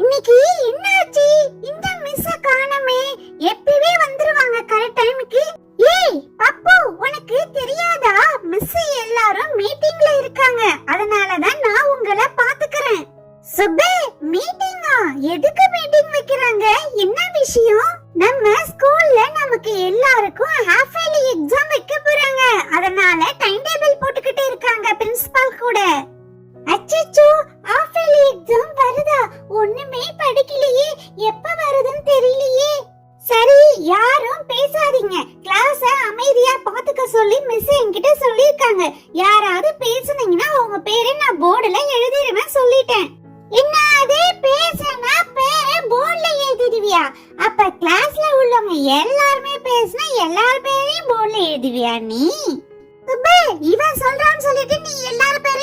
இன்னைக்கு என்னாச்சு? இந்த மிஸ்ஸ காணோமே. எப்பவே வந்துருவாங்க கரெக்ட் டைமுக்கு. ஏய் பப்பு, உனக்கு தெரியாதா? மிஸ் எல்லாரும் மீட்டிங்ல இருக்காங்க. அதனால தான் நான் உங்களை பாத்துக்கறேன். சுபே, மீட்டிங்கா? எதுக்கு மீட்டிங் வைக்கிறாங்க? என்ன விஷயம்? நம்ம ஸ்கூல்ல நமக்கு எல்லாருக்கும் ஹாஃப் இயர்லி எக்ஸாம் வைக்க போறாங்க. அதனால டைம் டேபிள் போட்டுக்கிட்டு இருக்காங்க பிரின்சிபல் கூட. அச்சச்சோ, ஹாஃப் இயர்லி எக்ஸாம் வருதா? ஒண்ணுமே படிக்கலையே. எப்ப வருதுன்னு தெரியலையே. சரி, யாரும் பேசாதீங்க. கிளாஸ அமைதியா பாத்துக்க சொல்லி மிஸ் என்கிட்ட சொல்லிருக்காங்க. யாராவது பேசுனீங்கன்னா உங்க பேரை நான் போர்டுல எழுதிடுவேன் சொல்லிட்டேன். என்ன அதே பேசனா பேரை போர்டுல எழுதிடுவியா? அப்ப கிளாஸ்ல உள்ளவங்க எல்லாருமே பேசினா எல்லார் பேரையும் போர்டுல எழுதுவியா நீ? இவன் சொல்றான்னு சொல்லிட்டு நீ எல்லார் பேரையும்